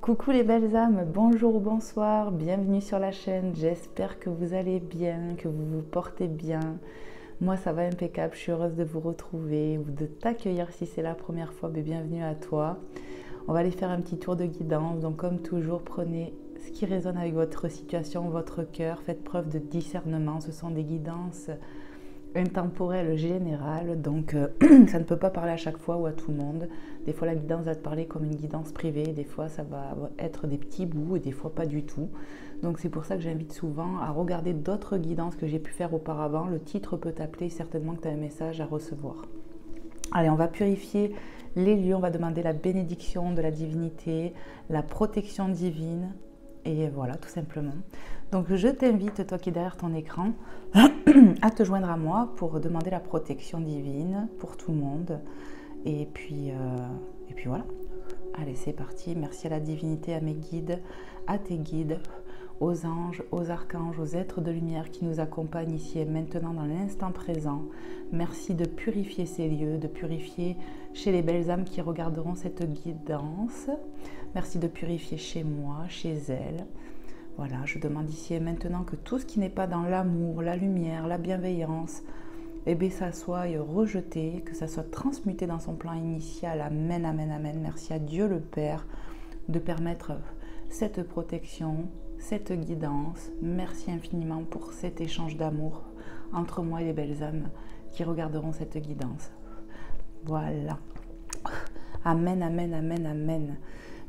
Coucou les belles âmes, bonjour ou bonsoir, bienvenue sur la chaîne, j'espère que vous allez bien, que vous vous portez bien. Moi ça va impeccable, je suis heureuse de vous retrouver ou de t'accueillir si c'est la première fois, mais bienvenue à toi. On va aller faire un petit tour de guidance, donc comme toujours prenez ce qui résonne avec votre situation, votre cœur, faites preuve de discernement, ce sont des guidances intemporel général, donc ça ne peut pas parler à chaque fois ou à tout le monde. Des fois la guidance va te parler comme une guidance privée, des fois ça va être des petits bouts et des fois pas du tout. Donc c'est pour ça que j'invite souvent à regarder d'autres guidances que j'ai pu faire auparavant. Le titre peut t'appeler, certainement que tu as un message à recevoir. Allez, on va purifier les lieux, on va demander la bénédiction de la divinité, la protection divine. Et voilà, tout simplement. Donc je t'invite, toi qui es derrière ton écran, à te joindre à moi pour demander la protection divine pour tout le monde. Et puis voilà. Allez, c'est parti. Merci à la divinité, à mes guides, à tes guides, aux anges, aux archanges, aux êtres de lumière qui nous accompagnent ici et maintenant dans l'instant présent. Merci de purifier ces lieux, de purifier chez les belles âmes qui regarderont cette guidance. Merci de purifier chez moi, chez elles. Voilà, je demande ici et maintenant que tout ce qui n'est pas dans l'amour, la lumière, la bienveillance, eh bien, ça soit rejeté, que ça soit transmuté dans son plan initial. Amen, amen, amen. Merci à Dieu le Père de permettre cette protection, cette guidance. Merci infiniment pour cet échange d'amour entre moi et les belles âmes qui regarderont cette guidance. Voilà. Amen, amen, amen, amen.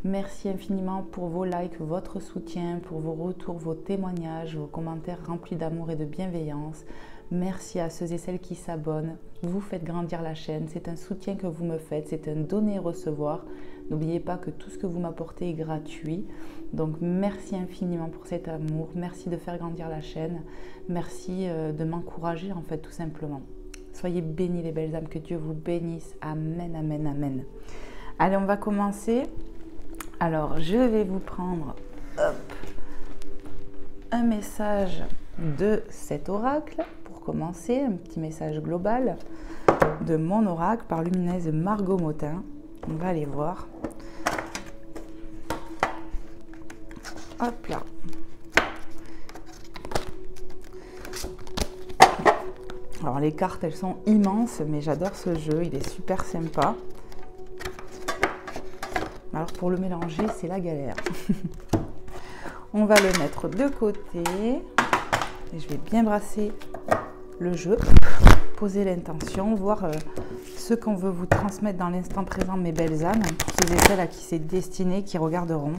Merci infiniment pour vos likes, votre soutien, pour vos retours, vos témoignages, vos commentaires remplis d'amour et de bienveillance. Merci à ceux et celles qui s'abonnent. Vous faites grandir la chaîne. C'est un soutien que vous me faites. C'est un donner et recevoir. N'oubliez pas que tout ce que vous m'apportez est gratuit. Donc merci infiniment pour cet amour. Merci de faire grandir la chaîne. Merci de m'encourager en fait tout simplement. Soyez bénis les belles âmes. Que Dieu vous bénisse. Amen, amen, amen. Allez, on va commencer. Alors, je vais vous prendre un message de cet oracle pour commencer, un petit message global de mon oracle par lumineuse Margot Motin. On va aller voir. Hop là. Alors, les cartes, elles sont immenses, mais j'adore ce jeu, il est super sympa. Alors pour le mélanger, c'est la galère. On va le mettre de côté. Et je vais bien brasser le jeu, poser l'intention, voir ce qu'on veut vous transmettre dans l'instant présent, mes belles âmes, pour ceux et celles à qui c'est destiné, qui regarderont.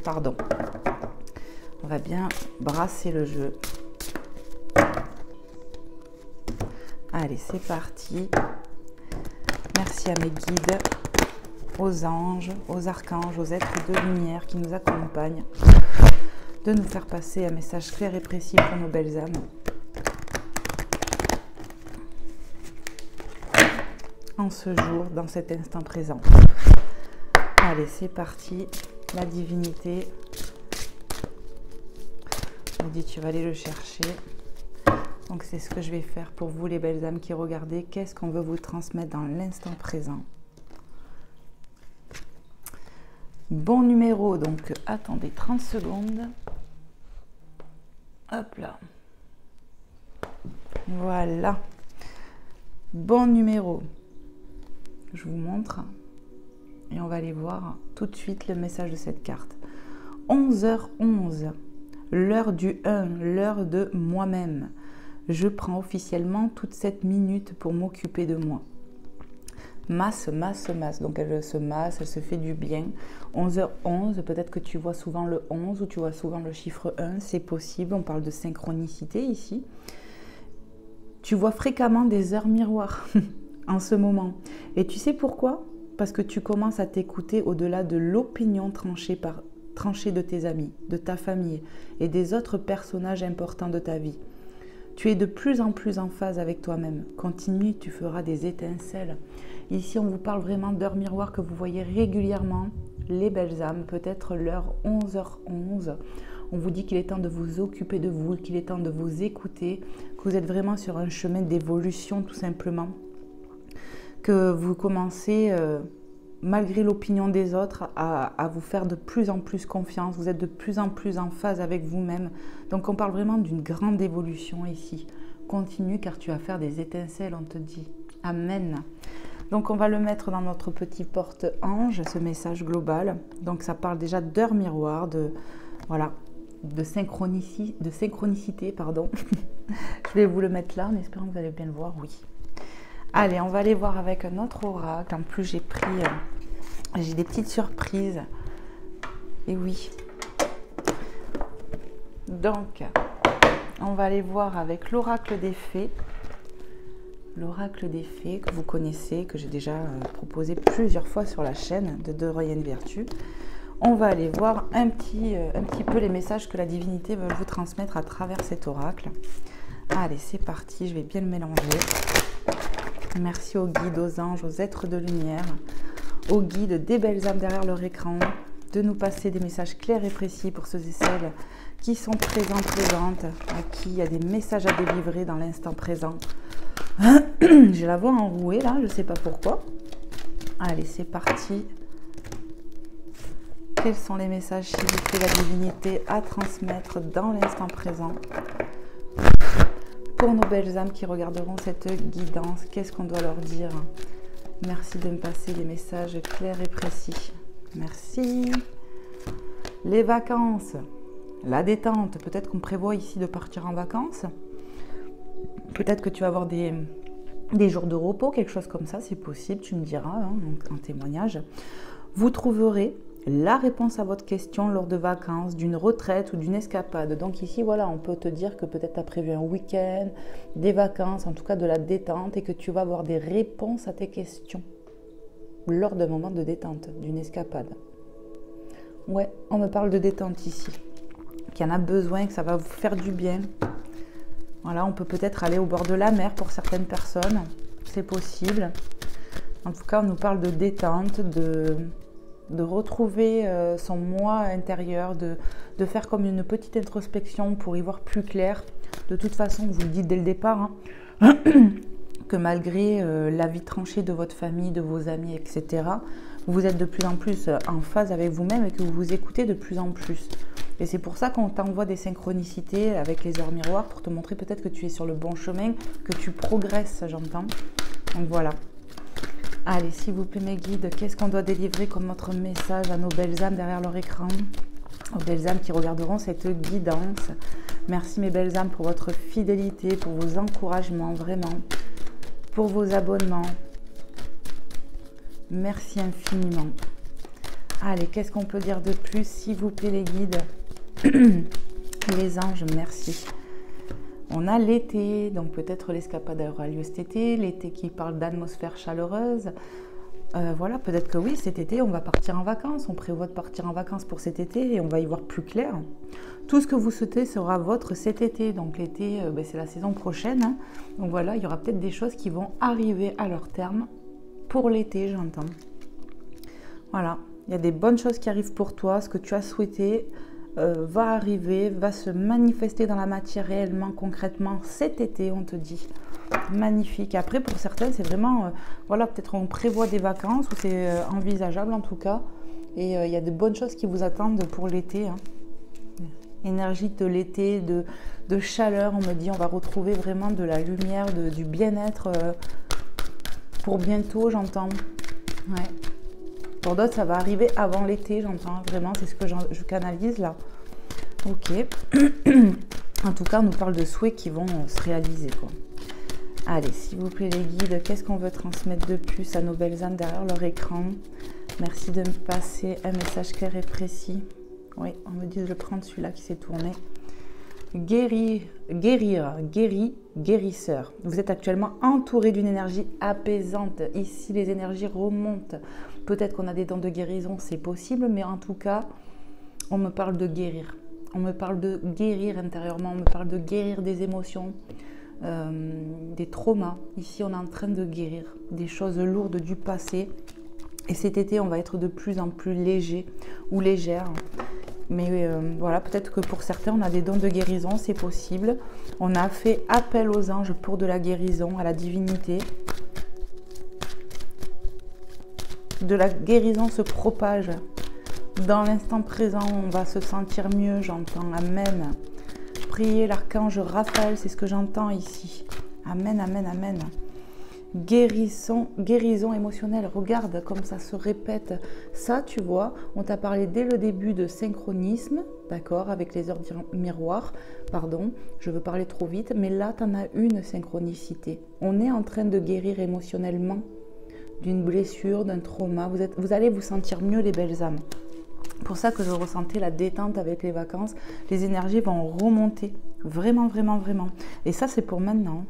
Pardon. On va bien brasser le jeu. Allez, c'est parti. Merci à mes guides, aux anges, aux archanges, aux êtres de lumière qui nous accompagnent, de nous faire passer un message clair et précis pour nos belles âmes. En ce jour, dans cet instant présent. Allez, c'est parti. La divinité me dit tu vas aller le chercher. Donc c'est ce que je vais faire pour vous les belles âmes qui regardez. Qu'est-ce qu'on veut vous transmettre dans l'instant présent? Bon numéro, donc attendez 30 secondes. Hop là. Voilà. Bon numéro. Je vous montre. Et on va aller voir tout de suite le message de cette carte. 11h11. L'heure du 1, l'heure de moi-même. Je prends officiellement toute cette minute pour m'occuper de moi. Masse. Donc elle se masse, elle se fait du bien. 11h11, peut-être que tu vois souvent le 11 ou tu vois souvent le chiffre 1, c'est possible. On parle de synchronicité ici. Tu vois fréquemment des heures miroirs en ce moment. Et tu sais pourquoi? Parce que tu commences à t'écouter au-delà de l'opinion tranchée de tes amis, de ta famille et des autres personnages importants de ta vie. Tu es de plus en plus en phase avec toi-même. Continue, tu feras des étincelles. Ici, on vous parle vraiment d'heures miroirs que vous voyez régulièrement. Les belles âmes, peut-être l'heure 11h11. On vous dit qu'il est temps de vous occuper de vous, qu'il est temps de vous écouter, que vous êtes vraiment sur un chemin d'évolution tout simplement. Que vous commencez malgré l'opinion des autres, à vous faire de plus en plus confiance. Vous êtes de plus en plus en phase avec vous-même. Donc on parle vraiment d'une grande évolution ici. Continue car tu vas faire des étincelles, on te dit. Amen. Donc on va le mettre dans notre petit porte-ange, ce message global. Donc ça parle déjà d'heure miroir, voilà, de synchronicité, pardon. Je vais vous le mettre là en espérant que vous allez bien le voir, oui. Allez, on va aller voir avec un autre oracle. En plus, j'ai des petites surprises. Et oui. Donc, on va aller voir avec l'oracle des fées. L'oracle des fées que vous connaissez, que j'ai déjà proposé plusieurs fois sur la chaîne de Dorian Virtue. On va aller voir un petit peu les messages que la divinité veut vous transmettre à travers cet oracle. Allez, c'est parti, je vais bien le mélanger. Merci aux guides, aux anges, aux êtres de lumière, aux guides des belles âmes derrière leur écran, de nous passer des messages clairs et précis pour ceux et celles qui sont présentes, à qui il y a des messages à délivrer dans l'instant présent. J'ai la voix enrouée là, je ne sais pas pourquoi. Allez, c'est parti. Quels sont les messages, s'il vous plaît, la divinité à transmettre dans l'instant présent pour nos belles âmes qui regarderont cette guidance? Qu'est-ce qu'on doit leur dire? Merci de me passer des messages clairs et précis. Merci. Les vacances, la détente. Peut-être qu'on prévoit ici de partir en vacances. Peut-être que tu vas avoir des jours de repos, quelque chose comme ça, c'est possible, tu me diras, hein, donc en témoignage. Vous trouverez la réponse à votre question lors de vacances, d'une retraite ou d'une escapade. Donc ici, voilà, on peut te dire que peut-être tu as prévu un week-end, des vacances, en tout cas de la détente, et que tu vas avoir des réponses à tes questions lors d'un moment de détente, d'une escapade. Ouais, on me parle de détente ici, qu'il y en a besoin, que ça va vous faire du bien. Voilà, on peut peut-être aller au bord de la mer pour certaines personnes, c'est possible. En tout cas, on nous parle de détente, de retrouver son moi intérieur, de faire comme une petite introspection pour y voir plus clair. De toute façon, vous le dites dès le départ, hein, que malgré la vie tranchée de votre famille, de vos amis, etc., vous êtes de plus en plus en phase avec vous-même et que vous vous écoutez de plus en plus. Et c'est pour ça qu'on t'envoie des synchronicités avec les heures miroirs pour te montrer peut-être que tu es sur le bon chemin, que tu progresses, j'entends. Donc voilà. Allez, s'il vous plaît mes guides, qu'est-ce qu'on doit délivrer comme notre message à nos belles âmes derrière leur écran, aux belles âmes qui regarderont cette guidance. Merci mes belles âmes pour votre fidélité, pour vos encouragements, vraiment, pour vos abonnements. Merci infiniment. Allez, qu'est-ce qu'on peut dire de plus, s'il vous plaît les guides? Les anges, merci. On a l'été, donc peut-être l'escapade aura lieu cet été, l'été qui parle d'atmosphère chaleureuse. Voilà, peut-être que oui, cet été, on va partir en vacances. On prévoit de partir en vacances pour cet été et on va y voir plus clair. Tout ce que vous souhaitez sera votre cet été. Donc l'été, c'est la saison prochaine, hein. Donc voilà, il y aura peut-être des choses qui vont arriver à leur terme pour l'été, j'entends. Voilà, il y a des bonnes choses qui arrivent pour toi. Ce que tu as souhaité va arriver, va se manifester dans la matière réellement, concrètement, cet été, on te dit. Magnifique. Après, pour certains, c'est vraiment, voilà, peut-être on prévoit des vacances, ou c'est envisageable en tout cas. Et il y a de bonnes choses qui vous attendent pour l'été, hein. Énergie de l'été, de chaleur, on me dit, on va retrouver vraiment de la lumière, du bien-être pour bientôt, j'entends. Ouais. Pour d'autres, ça va arriver avant l'été, j'entends. Vraiment, c'est ce que je canalise là. Ok. En tout cas, on nous parle de souhaits qui vont se réaliser, quoi. Allez, s'il vous plaît, les guides, qu'est-ce qu'on veut transmettre de plus à nos belles âmes derrière leur écran? Merci de me passer un message clair et précis. Oui, on me dit de le prendre, celui-là qui s'est tourné. Guérisseur. Vous êtes actuellement entouré d'une énergie apaisante. Ici, les énergies remontent. Peut-être qu'on a des dons de guérison, c'est possible, mais en tout cas, on me parle de guérir. On me parle de guérir intérieurement, on me parle de guérir des émotions, des traumas. Ici, on est en train de guérir des choses lourdes du passé. Et cet été, on va être de plus en plus léger ou légère. Mais voilà, peut-être que pour certains, on a des dons de guérison, c'est possible. On a fait appel aux anges pour de la guérison, à la divinité. de la guérison se propage. Dans l'instant présent, on va se sentir mieux, j'entends. Amen. Priez l'archange Raphaël, c'est ce que j'entends ici. Amen, amen, amen. Guérison émotionnelle. Regarde comme ça se répète. Ça, tu vois, on t'a parlé dès le début de synchronisme, d'accord, avec les heures miroirs. Pardon, je veux parler trop vite, mais là, tu en as une synchronicité. On est en train de guérir émotionnellement d'une blessure, d'un trauma. Vous allez vous sentir mieux, les belles âmes. Pour ça que je ressentais la détente avec les vacances. Les énergies vont remonter. Vraiment, vraiment, vraiment. Et ça, c'est pour maintenant.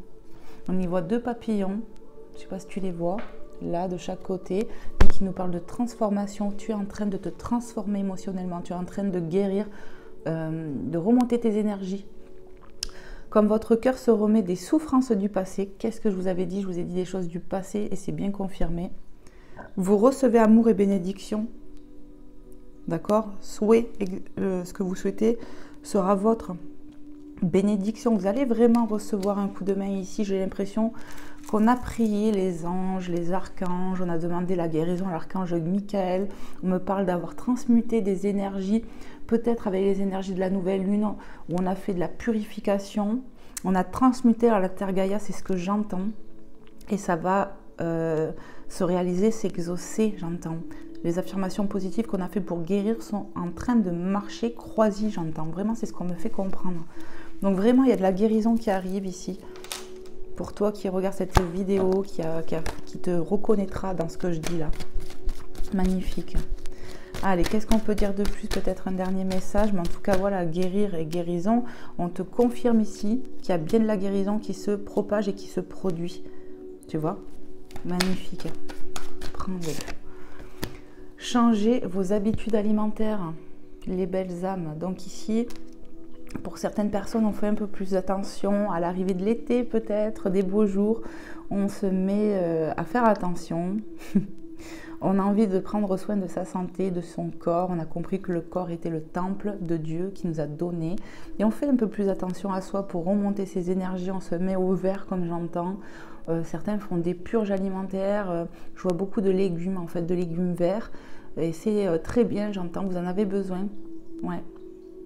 On y voit 2 papillons. Je ne sais pas si tu les vois, là, de chaque côté, qui nous parlent de transformation. Tu es en train de te transformer émotionnellement. Tu es en train de guérir, de remonter tes énergies. Comme votre cœur se remet des souffrances du passé. Qu'est-ce que je vous avais dit? Je vous ai dit des choses du passé et c'est bien confirmé. Vous recevez amour et bénédiction. D'accord? Ce que vous souhaitez sera votre bénédiction. Vous allez vraiment recevoir un coup de main ici. J'ai l'impression qu'on a prié les anges, les archanges. On a demandé la guérison à l'archange Michael. On me parle d'avoir transmuté des énergies, peut-être avec les énergies de la nouvelle lune, où on a fait de la purification. On a transmuté à la Terre Gaïa, c'est ce que j'entends. Et ça va se réaliser, s'exaucer, j'entends. Les affirmations positives qu'on a fait pour guérir sont en train de marcher croisées, j'entends. Vraiment, c'est ce qu'on me fait comprendre. Donc vraiment, il y a de la guérison qui arrive ici. Pour toi qui regarde cette vidéo, qui te reconnaîtra dans ce que je dis là. Magnifique. Allez, qu'est-ce qu'on peut dire de plus? Peut-être un dernier message, mais en tout cas, voilà, guérir et guérison. On te confirme ici qu'il y a bien de la guérison qui se propage et qui se produit. Tu vois? Magnifique. Prends-le. Changez vos habitudes alimentaires, les belles âmes. Donc ici, pour certaines personnes, on fait un peu plus attention à l'arrivée de l'été, peut-être, des beaux jours. On se met à faire attention. On a envie de prendre soin de sa santé, de son corps. On a compris que le corps était le temple de Dieu qui nous a donné. Et on fait un peu plus attention à soi pour remonter ses énergies. On se met au vert, comme j'entends. Certains font des purges alimentaires. Je vois beaucoup de légumes, en fait, de légumes verts. Et c'est très bien, j'entends, vous en avez besoin. Ouais.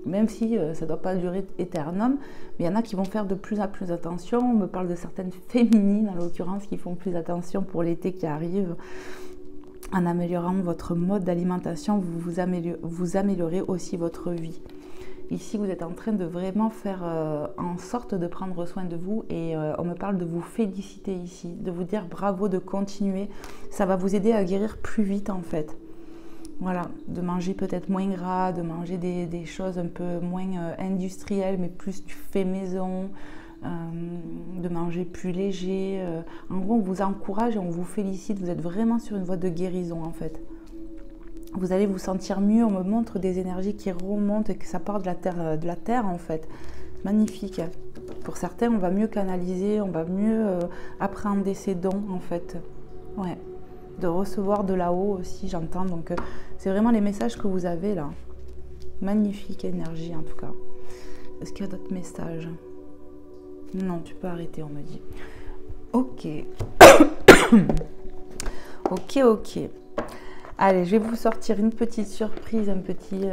Même si ça ne doit pas durer éternellement, mais il y en a qui vont faire de plus en plus attention. On me parle de certaines féminines, en l'occurrence, qui font plus attention pour l'été qui arrive. En améliorant votre mode d'alimentation, vous améliorez aussi votre vie. Ici, vous êtes en train de vraiment faire en sorte de prendre soin de vous et on me parle de vous féliciter ici, de vous dire bravo, de continuer. Ça va vous aider à guérir plus vite en fait. Voilà, de manger peut-être moins gras, de manger des choses un peu moins industrielles, mais plus du fait maison, de manger plus léger. En gros, on vous encourage et on vous félicite. Vous êtes vraiment sur une voie de guérison en fait. Vous allez vous sentir mieux. On me montre des énergies qui remontent et que ça part de la terre en fait. Magnifique. Pour certains, on va mieux canaliser, on va mieux appréhender ses dons en fait. Ouais. De recevoir de là-haut aussi, j'entends. Donc, c'est vraiment les messages que vous avez là. Magnifique énergie en tout cas. Est-ce qu'il y a d'autres messages? Non, tu peux arrêter, on me dit. Ok. Ok. Allez, je vais vous sortir une petite surprise, un petit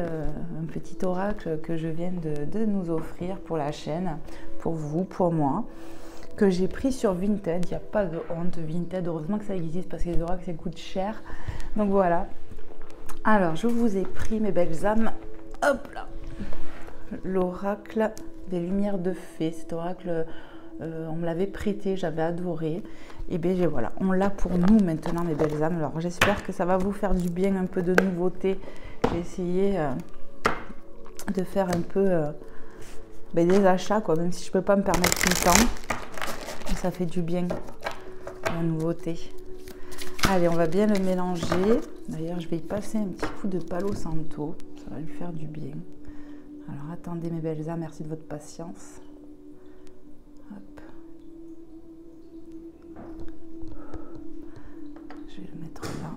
oracle que je viens de nous offrir pour la chaîne, pour vous, pour moi, que j'ai pris sur Vinted. Il n'y a pas de honte, Vinted, heureusement que ça existe parce que les oracles ça coûte cher. Donc voilà. Alors, je vous ai pris, mes belles âmes, hop là, l'oracle des lumières de fée. Cet oracle, on me l'avait prêté, j'avais adoré. Et bien voilà, on l'a pour nous maintenant, mes belles âmes. Alors j'espère que ça va vous faire du bien, un peu de nouveauté. J'ai essayé de faire un peu des achats, quoi, même si je ne peux pas me permettre tout le temps. Ça fait du bien, la nouveauté. Allez, on va bien le mélanger. D'ailleurs, je vais y passer un petit coup de Palo Santo. Ça va lui faire du bien. Alors, attendez mes belles âmes, merci de votre patience. Hop. Je vais le mettre là.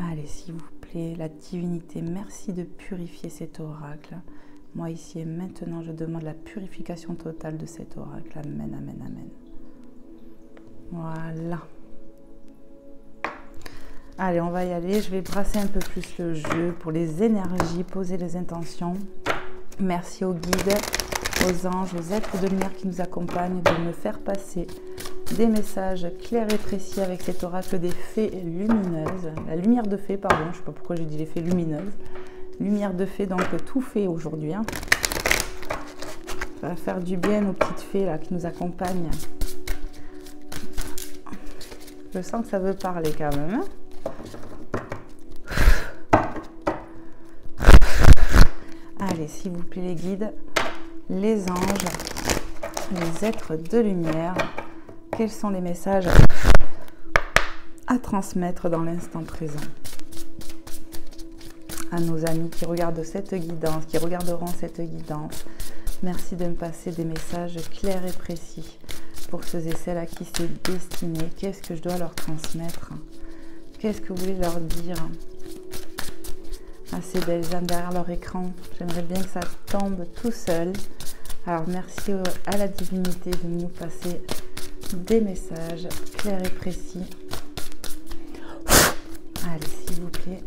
Allez, s'il vous plaît, la divinité, merci de purifier cet oracle. Moi, ici et maintenant, je demande la purification totale de cet oracle. Amen, amen, amen. Voilà. Allez, on va y aller. Je vais brasser un peu plus le jeu pour les énergies, poser les intentions. Merci aux guides, aux anges, aux êtres de lumière qui nous accompagnent de me faire passer des messages clairs et précis avec cet oracle des fées lumineuses. La lumière de fée, pardon, je ne sais pas pourquoi j'ai dit les fées lumineuses. Lumière de fée, donc tout fait aujourd'hui. Hein. Ça va faire du bien aux petites fées là, qui nous accompagnent. Je sens que ça veut parler quand même. Hein. Allez, s'il vous plaît les guides, les anges, les êtres de lumière, quels sont les messages à transmettre dans l'instant présent à nos amis qui regardent cette guidance, qui regarderont cette guidance. Merci de me passer des messages clairs et précis pour ceux et celles à qui c'est destiné. Qu'est-ce que je dois leur transmettre? Qu'est-ce que vous voulez leur dire à ces belles âmes derrière leur écran? J'aimerais bien que ça tombe tout seul. Alors merci à la divinité de nous passer des messages clairs et précis. Allez, s'il vous plaît.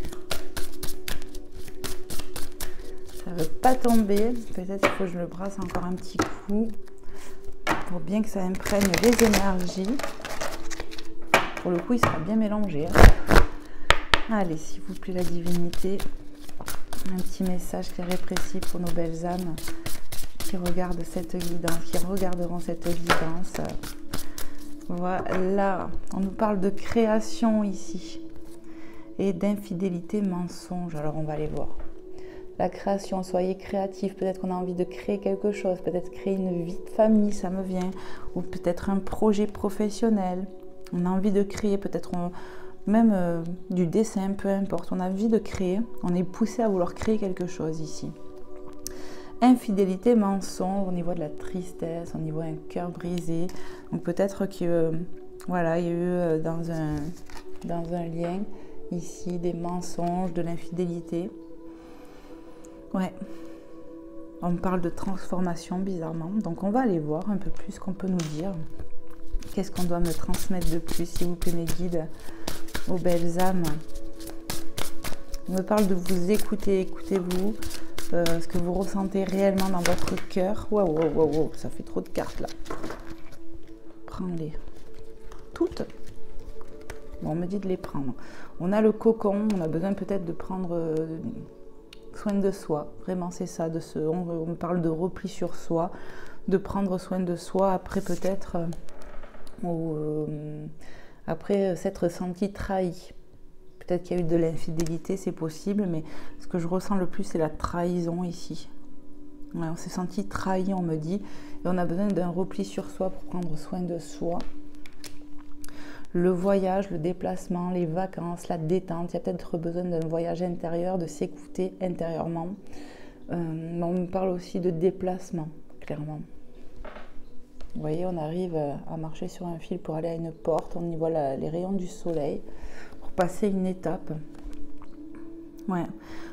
Ça ne veut pas tomber. Peut-être qu'il faut que je le brasse encore un petit coup pour bien que ça imprègne les énergies. Pour le coup, il sera bien mélangé. Hein. Allez, s'il vous plaît, la divinité. Un petit message clair et précis pour nos belles âmes qui regardent cette guidance, qui regarderont cette guidance. Voilà, on nous parle de création ici et d'infidélité mensonge. Alors on va aller voir. La création, soyez créatifs. Peut-être qu'on a envie de créer quelque chose, peut-être créer une vie de famille, ça me vient, ou peut-être un projet professionnel. On a envie de créer, peut-être même du dessin, peu importe. On a envie de créer, on est poussé à vouloir créer quelque chose ici. Infidélité, mensonge, on y voit de la tristesse, on y voit un cœur brisé. Donc peut-être que voilà, il y a eu dans un lien ici des mensonges, de l'infidélité. Ouais, on me parle de transformation bizarrement. Donc on va aller voir un peu plus ce qu'on peut nous dire. Qu'est-ce qu'on doit me transmettre de plus, s'il vous plaît mes guides, aux belles âmes. On me parle de vous écouter, écoutez-vous. Ce que vous ressentez réellement dans votre cœur. Waouh, ça fait trop de cartes là. Prends-les. Toutes. Bon, on me dit de les prendre. On a le cocon, on a besoin peut-être de prendre soin de soi. Vraiment, c'est ça. On me parle de repli sur soi, de prendre soin de soi. Après, peut-être, après s'être senti trahi. Peut-être qu'il y a eu de l'infidélité, c'est possible, mais ce que je ressens le plus, c'est la trahison ici. Ouais, on s'est senti trahi, on me dit, et on a besoin d'un repli sur soi pour prendre soin de soi. Le voyage, le déplacement, les vacances, la détente, il y a peut-être besoin d'un voyage intérieur, de s'écouter intérieurement. Mais on me parle aussi de déplacement, clairement. Vous voyez, on arrive à marcher sur un fil pour aller à une porte, on y voit les rayons du soleil. Passer une étape. Ouais,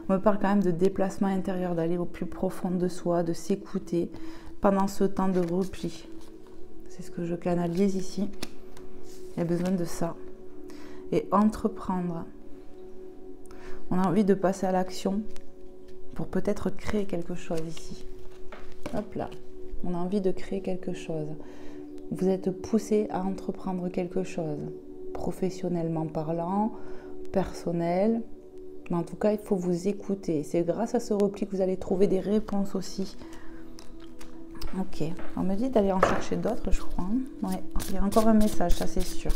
on me parle quand même de déplacement intérieur, d'aller au plus profond de soi, de s'écouter pendant ce temps de repli. C'est ce que je canalise ici. Il y a besoin de ça. Et entreprendre. On a envie de passer à l'action pour peut-être créer quelque chose ici. Hop là. On a envie de créer quelque chose. Vous êtes poussé à entreprendre quelque chose. Professionnellement parlant, personnel, mais en tout cas il faut vous écouter. C'est grâce à ce repli que vous allez trouver des réponses aussi. Ok, on me dit d'aller en chercher d'autres, je crois. Ouais, il y a encore un message, ça c'est sûr.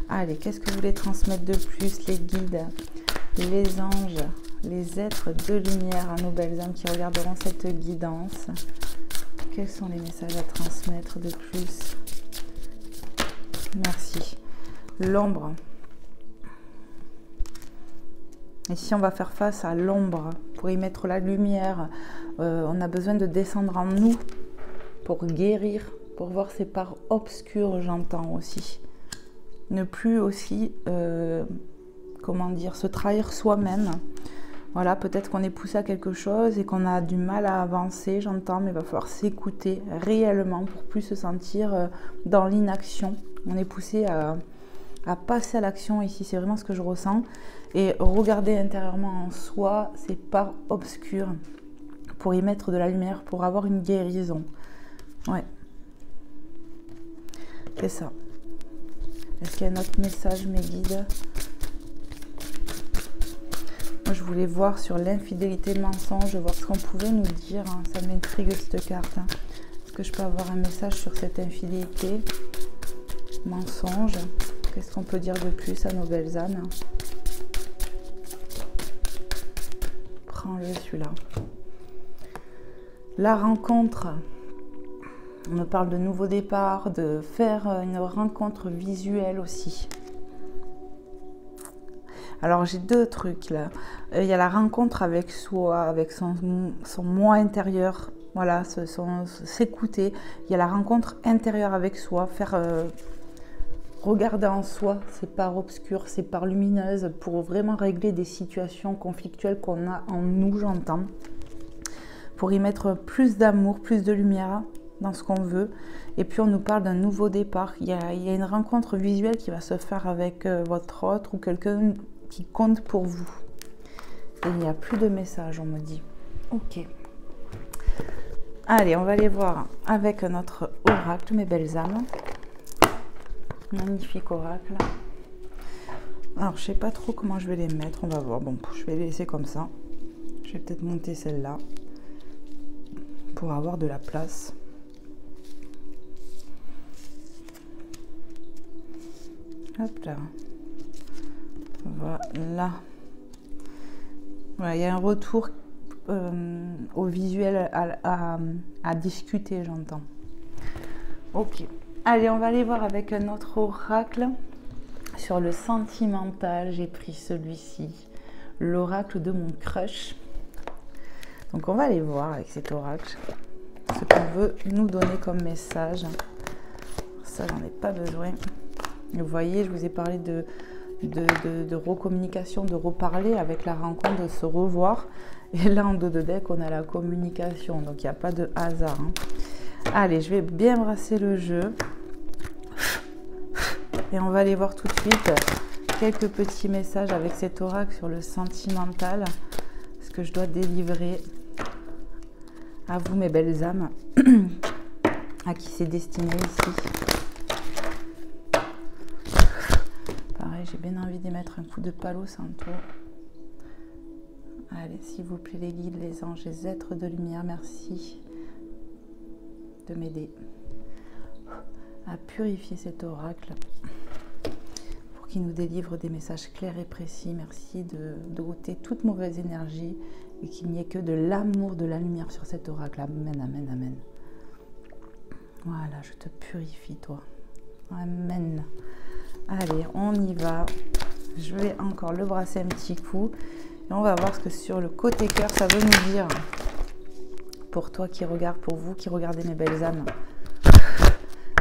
Allez, qu'est-ce que vous voulez transmettre de plus, les guides, les anges, les êtres de lumière à nos belles âmes qui regarderont cette guidance? Quels sont les messages à transmettre de plus? Merci. L'ombre. Ici, on va faire face à l'ombre pour y mettre la lumière. On a besoin de descendre en nous pour guérir, pour voir ces parts obscures, j'entends aussi. Ne plus aussi, comment dire, se trahir soi-même. Voilà, peut-être qu'on est poussé à quelque chose et qu'on a du mal à avancer, j'entends, mais il va falloir s'écouter réellement pour plus se sentir dans l'inaction. On est poussé à passer à l'action ici, c'est vraiment ce que je ressens. Et regarder intérieurement en soi, ces parts obscures, pour y mettre de la lumière, pour avoir une guérison. Ouais. C'est ça. Est-ce qu'il y a un autre message, mes guides? Moi, je voulais voir sur l'infidélité, le mensonge, voir ce qu'on pouvait nous dire. Hein. Ça m'intrigue cette carte. Hein. Est-ce que je peux avoir un message sur cette infidélité, mensonge? Qu'est-ce qu'on peut dire de plus à nos belles âmes? Prends-le, celui-là. La rencontre. On me parle de nouveau départ, de faire une rencontre visuelle aussi. Alors, j'ai deux trucs là. Il y a la rencontre avec soi, avec son moi intérieur. Voilà, s'écouter. Il y a la rencontre intérieure avec soi, faire regarder en soi ses parts obscures, ses parts lumineuses pour vraiment régler des situations conflictuelles qu'on a en nous, j'entends. Pour y mettre plus d'amour, plus de lumière dans ce qu'on veut. Et puis on nous parle d'un nouveau départ. Il y a une rencontre visuelle qui va se faire avec votre autre ou quelqu'un qui compte pour vous. Et il n'y a plus de message, on me dit. Ok. Allez, on va aller voir avec notre oracle, mes belles âmes. Magnifique oracle. Alors, je sais pas trop comment je vais les mettre. On va voir. Bon, je vais les laisser comme ça. Je vais peut-être monter celle-là pour avoir de la place. Hop là. Voilà. Voilà, il y a un retour au visuel à discuter, j'entends. Ok. Allez, on va aller voir avec un autre oracle sur le sentimental. J'ai pris celui-ci, l'oracle de mon crush. Donc, on va aller voir avec cet oracle ce qu'on veut nous donner comme message. Ça, j'en ai pas besoin. Vous voyez, je vous ai parlé de recommunication, de reparler avec la rencontre, de se revoir. Et là, en dos de deck, on a la communication. Donc, il n'y a pas de hasard. Hein. Allez, je vais bien brasser le jeu. Et on va aller voir tout de suite quelques petits messages avec cet oracle sur le sentimental. Ce que je dois délivrer à vous, mes belles âmes, à qui c'est destiné ici. Pareil, j'ai bien envie d'y mettre un coup de palo santo. Allez, s'il vous plaît, les guides, les anges, les êtres de lumière, merci de m'aider à purifier cet oracle pour qu'il nous délivre des messages clairs et précis. Merci de ôter toute mauvaise énergie et qu'il n'y ait que de l'amour, de la lumière sur cet oracle. Amen, amen, amen. Voilà, je te purifie, toi. Amen. Allez, on y va. Je vais encore le brasser un petit coup. Et on va voir ce que sur le côté cœur, ça veut nous dire. Pour toi qui regarde, pour vous qui regardez mes belles âmes.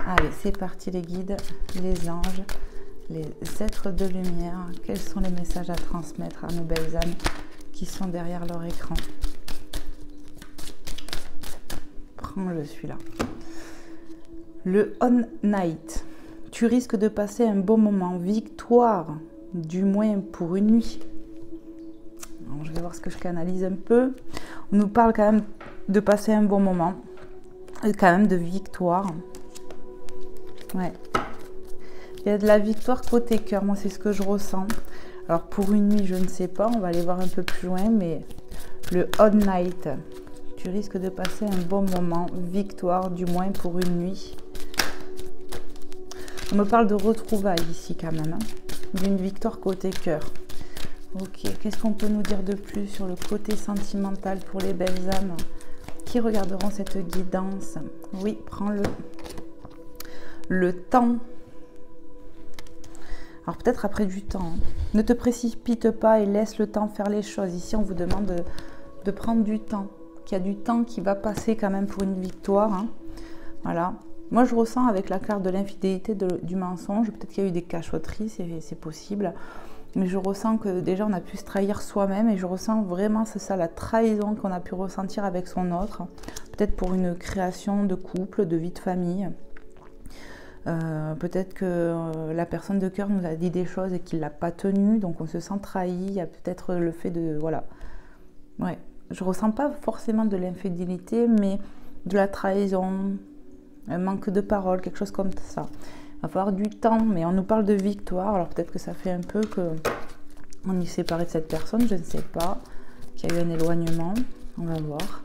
Allez, c'est parti les guides, les anges, les êtres de lumière. Quels sont les messages à transmettre à nos belles âmes qui sont derrière leur écran? Prends-le celui-là. Le On Night. Tu risques de passer un bon moment. Victoire, du moins pour une nuit. Alors, je vais voir ce que je canalise un peu. On nous parle quand même de passer un bon moment. Et quand même de victoire. Ouais. Il y a de la victoire côté cœur. Moi, c'est ce que je ressens. Alors, pour une nuit, je ne sais pas. On va aller voir un peu plus loin. Mais le On Night. Tu risques de passer un bon moment. Victoire, du moins pour une nuit. On me parle de retrouvailles ici quand même. Hein, d'une victoire côté cœur. Ok, qu'est-ce qu'on peut nous dire de plus sur le côté sentimental pour les belles âmes qui regarderont cette guidance? Oui, prends-le. Le temps. Alors peut-être après du temps. Hein. Ne te précipite pas et laisse le temps faire les choses. Ici, on vous demande de prendre du temps. Qu'il y a du temps qui va passer quand même pour une victoire. Hein. Voilà. Moi, je ressens avec la carte de l'infidélité, du mensonge, peut-être qu'il y a eu des cachotteries, c'est possible. Mais je ressens que déjà, on a pu se trahir soi-même et je ressens vraiment, c'est ça, la trahison qu'on a pu ressentir avec son autre. Peut-être pour une création de couple, de vie de famille. Peut-être que la personne de cœur nous a dit des choses et qu'il ne l'a pas tenu, donc on se sent trahi. Il y a peut-être le fait de... Voilà. Ouais. Je ne ressens pas forcément de l'infidélité, mais de la trahison, un manque de parole, quelque chose comme ça. Il va falloir du temps, mais on nous parle de victoire. Alors peut-être que ça fait un peu qu'on est séparé de cette personne, je ne sais pas. Qu'il y a eu un éloignement. On va voir.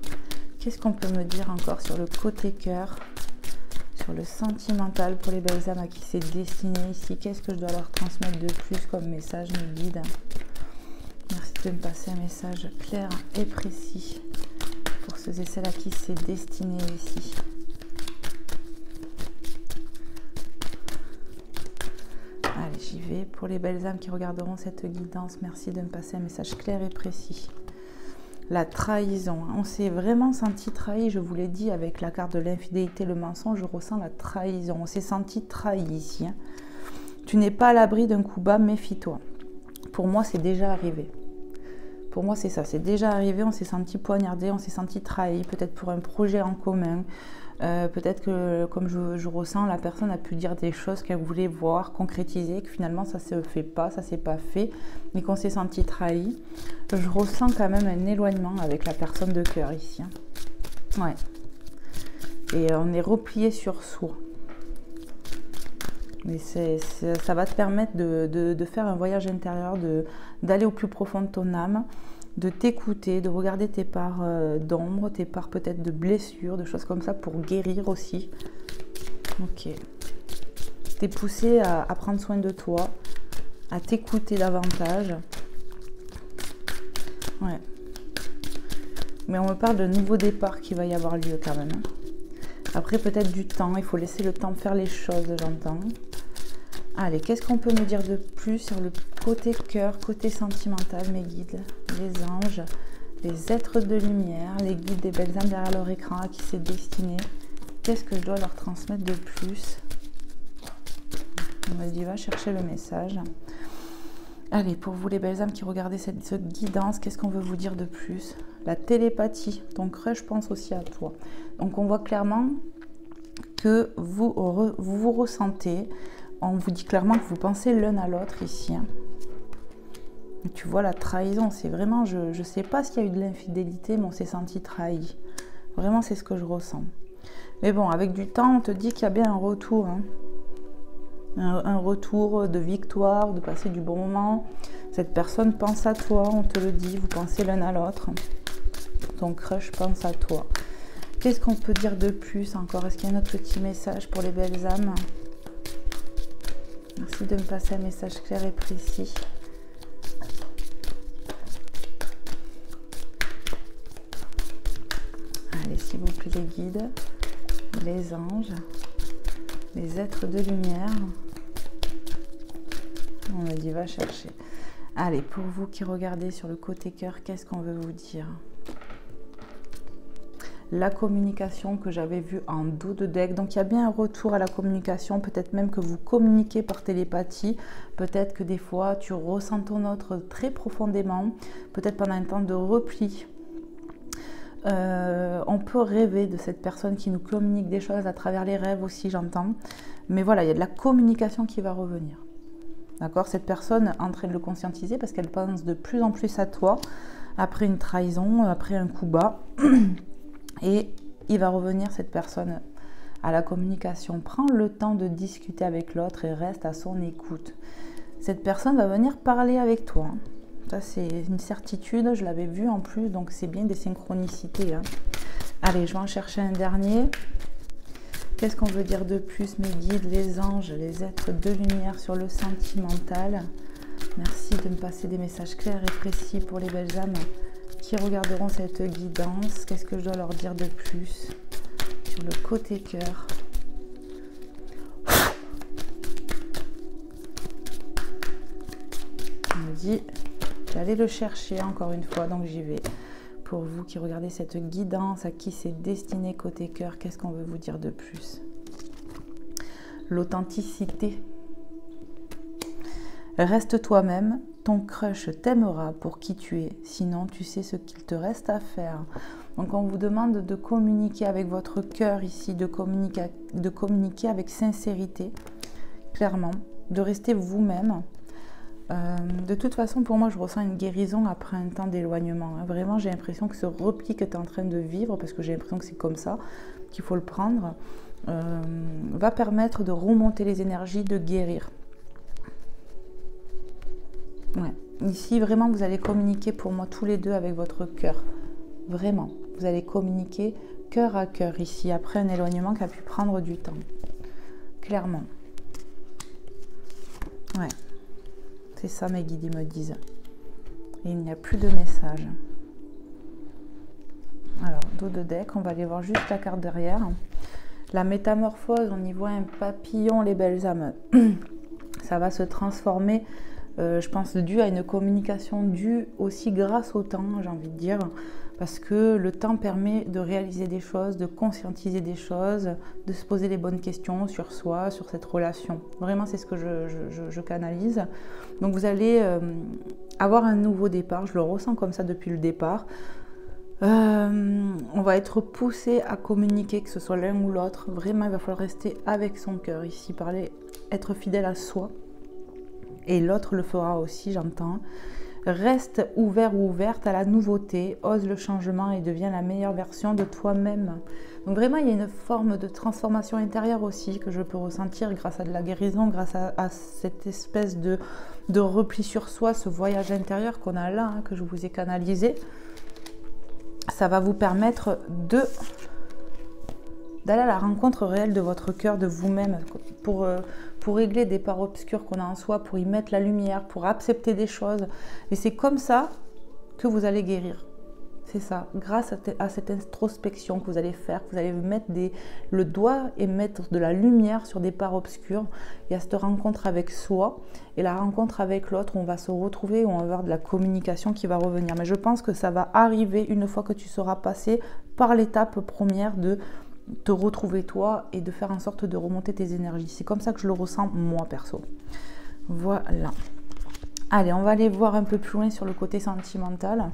Qu'est-ce qu'on peut me dire encore sur le côté cœur, sur le sentimental pour les belles âmes à qui c'est destiné ici? Qu'est-ce que je dois leur transmettre de plus comme message, mes guides? Merci de me passer un message clair et précis pour ceux et celles à qui c'est destiné ici. Allez, j'y vais. Pour les belles âmes qui regarderont cette guidance, merci de me passer un message clair et précis. La trahison. On s'est vraiment senti trahi, je vous l'ai dit, avec la carte de l'infidélité, le mensonge, je ressens la trahison. On s'est senti trahi ici. Hein. Tu n'es pas à l'abri d'un coup bas, méfie-toi. Pour moi, c'est déjà arrivé. Pour moi, c'est ça, c'est déjà arrivé, on s'est senti poignardé, on s'est senti trahi, peut-être pour un projet en commun. Peut-être que, comme je ressens, la personne a pu dire des choses qu'elle voulait voir, concrétiser, que finalement ça ne se fait pas, ça ne s'est pas fait, mais qu'on s'est senti trahi. Je ressens quand même un éloignement avec la personne de cœur ici. Hein. Ouais. Et on est replié sur soi. Mais ça va te permettre de faire un voyage intérieur, d'aller au plus profond de ton âme, de t'écouter, de regarder tes parts d'ombre, tes parts peut-être de blessures, de choses comme ça pour guérir aussi. Ok. T'es poussé à prendre soin de toi, à t'écouter davantage. Ouais. Mais on me parle de nouveau départ qui va y avoir lieu quand même. Après peut-être du temps, il faut laisser le temps faire les choses, j'entends. Allez, qu'est-ce qu'on peut me dire de plus sur le côté cœur, côté sentimental, mes guides, les anges, les êtres de lumière, les guides des belles âmes derrière leur écran à qui c'est destiné? Qu'est-ce que je dois leur transmettre de plus? On me dit, va chercher le message. Allez, pour vous les belles âmes qui regardez cette guidance, qu'est-ce qu'on veut vous dire de plus? La télépathie, ton crush pense aussi à toi. Donc on voit clairement que vous ressentez. On vous dit clairement que vous pensez l'un à l'autre ici. Hein. Tu vois la trahison, c'est vraiment, je ne sais pas s'il y a eu de l'infidélité, mais on s'est senti trahi. Vraiment, c'est ce que je ressens. Mais bon, avec du temps, on te dit qu'il y a bien un retour. Hein. Un retour de victoire, de passer du bon moment. Cette personne pense à toi, on te le dit, vous pensez l'un à l'autre. Ton crush pense à toi. Qu'est-ce qu'on peut dire de plus encore? Est-ce qu'il y a un autre petit message pour les belles âmes? Merci de me passer un message clair et précis. Allez, s'il vous plaît, les guides, les anges, les êtres de lumière. On me dit, va chercher. Allez, pour vous qui regardez sur le côté cœur, qu'est-ce qu'on veut vous dire? La communication que j'avais vue en dos de deck. Donc, il y a bien un retour à la communication. Peut-être même que vous communiquez par télépathie. Peut-être que des fois, tu ressens ton autre très profondément. Peut-être pendant un temps de repli. On peut rêver de cette personne qui nous communique des choses à travers les rêves aussi, j'entends. Mais voilà, il y a de la communication qui va revenir. D'accord? Cette personne est en train de le conscientiser parce qu'elle pense de plus en plus à toi après une trahison, après un coup bas. Et il va revenir, cette personne, à la communication. Prends le temps de discuter avec l'autre et reste à son écoute. Cette personne va venir parler avec toi. Ça, c'est une certitude. Je l'avais vu en plus, donc c'est bien des synchronicités. Hein. Allez, je vais en chercher un dernier. Qu'est-ce qu'on veut dire de plus, mes guides, les anges, les êtres de lumière sur le sentimental? Merci de me passer des messages clairs et précis pour les belles âmes qui regarderont cette guidance. Qu'est-ce que je dois leur dire de plus sur le côté cœur? On me dit d'aller le chercher encore une fois, donc j'y vais. Pour vous qui regardez cette guidance, à qui c'est destiné côté cœur, qu'est-ce qu'on veut vous dire de plus? L'authenticité. Reste toi-même, ton crush t'aimera pour qui tu es, sinon tu sais ce qu'il te reste à faire. Donc on vous demande de communiquer avec votre cœur ici, de communiquer avec sincérité, clairement, de rester vous-même. De toute façon, pour moi, je ressens une guérison après un temps d'éloignement. Hein. Vraiment, j'ai l'impression que ce repli que tu es en train de vivre, parce que j'ai l'impression que c'est comme ça qu'il faut le prendre, va permettre de remonter les énergies, de guérir. Ouais. Ici, vraiment, vous allez communiquer pour moi tous les deux avec votre cœur. Vraiment. Vous allez communiquer cœur à cœur ici, après un éloignement qui a pu prendre du temps. Clairement. Ouais. C'est ça, mes guides, ils me disent. Et il n'y a plus de message. Alors, dos de deck, on va aller voir juste la carte derrière. La métamorphose, on y voit un papillon, les belles âmes. Ça va se transformer, je pense, dû à une communication due aussi grâce au temps, j'ai envie de dire. Parce que le temps permet de réaliser des choses, de conscientiser des choses, de se poser les bonnes questions sur soi, sur cette relation. Vraiment, c'est ce que je canalise. Donc vous allez avoir un nouveau départ, je le ressens comme ça depuis le départ. On va être poussé à communiquer, que ce soit l'un ou l'autre. Vraiment, il va falloir rester avec son cœur ici, parler, être fidèle à soi. Et l'autre le fera aussi, j'entends. Reste ouvert ou ouverte à la nouveauté, ose le changement et deviens la meilleure version de toi-même. Donc vraiment, il y a une forme de transformation intérieure aussi que je peux ressentir grâce à de la guérison, grâce à cette espèce de repli sur soi, ce voyage intérieur qu'on a là, hein, que je vous ai canalisé. Ça va vous permettre d'aller à la rencontre réelle de votre cœur, de vous-même, pour régler des parts obscures qu'on a en soi, pour y mettre la lumière, pour accepter des choses. Et c'est comme ça que vous allez guérir. C'est ça, grâce à cette introspection que vous allez faire, que vous allez mettre le doigt et mettre de la lumière sur des parts obscures. Il y a cette rencontre avec soi et la rencontre avec l'autre, on va se retrouver, on va avoir de la communication qui va revenir. Mais je pense que ça va arriver une fois que tu seras passé par l'étape première de te retrouver toi et de faire en sorte de remonter tes énergies. C'est comme ça que je le ressens moi perso. Voilà. Allez, on va aller voir un peu plus loin sur le côté sentimental.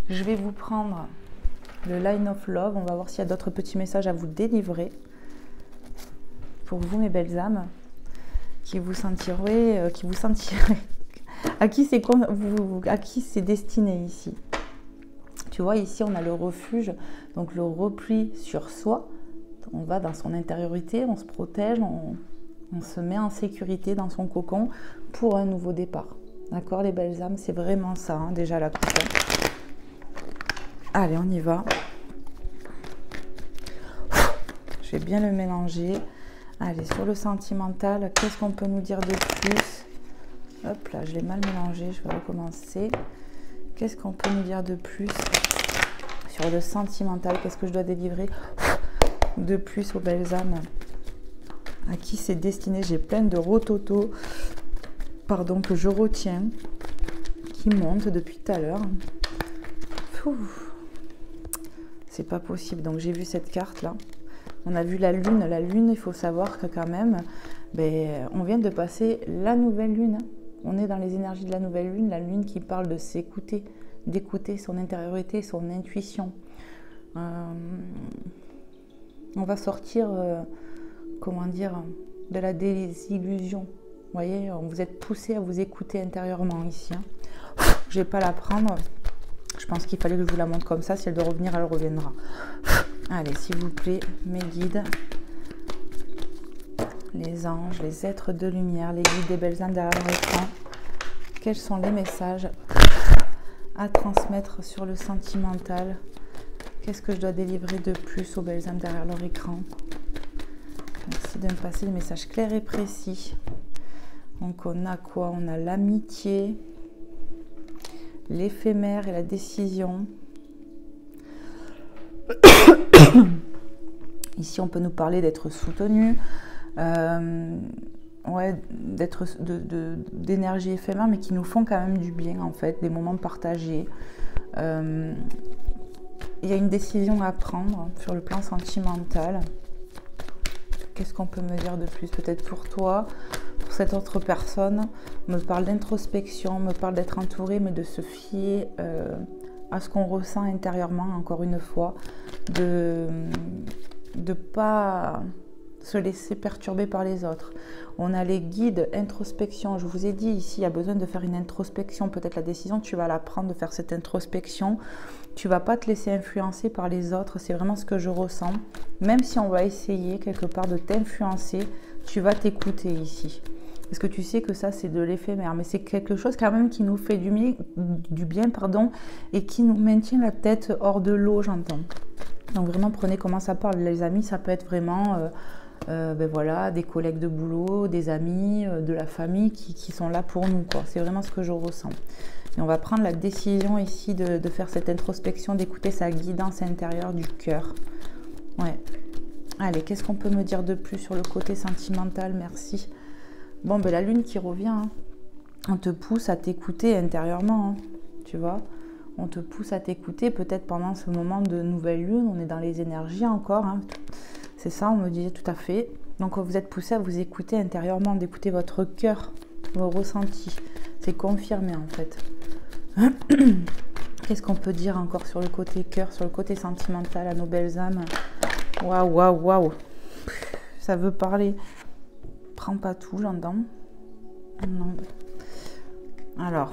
Je vais vous prendre le Line of Love. On va voir s'il y a d'autres petits messages à vous délivrer. Pour vous, mes belles âmes, qui vous sentirez, à qui c'est destiné ici. Tu vois, ici, on a le refuge, donc le repli sur soi. On va dans son intériorité, on se protège, on se met en sécurité dans son cocon pour un nouveau départ. D'accord, les belles âmes, c'est vraiment ça, hein, déjà la coupe. Allez, on y va. Je vais bien le mélanger. Allez, sur le sentimental, qu'est-ce qu'on peut nous dire de plus? Hop là, je l'ai mal mélangé, je vais recommencer. Qu'est-ce qu'on peut nous dire de plus sur le sentimental? Qu'est-ce que je dois délivrer de plus aux belles âmes? À qui c'est destiné? J'ai plein de rototos, pardon, que je retiens, qui montent depuis tout à l'heure. C'est pas possible. Donc j'ai vu cette carte là. On a vu la lune. La lune, il faut savoir que quand même, on vient de passer la nouvelle lune. On est dans les énergies de la nouvelle lune. La lune qui parle de s'écouter, d'écouter son intériorité, son intuition. On va sortir, comment dire, de la désillusion. Vous voyez, vous êtes poussé à vous écouter intérieurement ici. Hein. Je ne vais pas la prendre. Je pense qu'il fallait que je vous la montre comme ça. Si elle doit revenir, elle reviendra. Allez, s'il vous plaît, mes guides, les anges, les êtres de lumière, les guides des belles âmes derrière l'écran. Quels sont les messages à transmettre sur le sentimental? Qu'est-ce que je dois délivrer de plus aux belles âmes derrière leur écran? Merci de me passer le message clair et précis. Donc on a quoi? On a l'amitié, l'éphémère et la décision. Ici, on peut nous parler d'être soutenu, d'énergie éphémère, mais qui nous font quand même du bien, en fait, des moments partagés. Il y a une décision à prendre sur le plan sentimental. Qu'est-ce qu'on peut me dire de plus? Peut-être pour toi, pour cette autre personne, me parle d'introspection, me parle d'être entouré, mais de se fier à ce qu'on ressent intérieurement, encore une fois, de ne pas se laisser perturber par les autres. On a les guides introspection. Je vous ai dit ici, il y a besoin de faire une introspection. Peut-être la décision, tu vas la prendre de faire cette introspection. Tu ne vas pas te laisser influencer par les autres. C'est vraiment ce que je ressens. Même si on va essayer quelque part de t'influencer, tu vas t'écouter ici. Parce que tu sais que ça, c'est de l'éphémère. Mais c'est quelque chose quand même qui nous fait du bien, et qui nous maintient la tête hors de l'eau, j'entends. Donc vraiment, prenez comment ça parle. Les amis, ça peut être vraiment... voilà, des collègues de boulot, des amis, de la famille qui sont là pour nous, quoi. C'est vraiment ce que je ressens. Et on va prendre la décision ici de faire cette introspection, d'écouter sa guidance intérieure du cœur. Ouais. Allez, qu'est-ce qu'on peut me dire de plus sur le côté sentimental? Merci. Bon, la lune qui revient, hein. On te pousse à t'écouter intérieurement, hein. Tu vois, on te pousse à t'écouter peut-être pendant ce moment de nouvelle lune. On est dans les énergies encore, hein. C'est ça, on me disait tout à fait. Donc vous êtes poussé à vous écouter intérieurement, d'écouter votre cœur, vos ressentis. C'est confirmé en fait. Qu'est-ce qu'on peut dire encore sur le côté cœur, sur le côté sentimental à nos belles âmes? Waouh, waouh, waouh. Ça veut parler. Prends pas tout, j'entends. Non. Alors,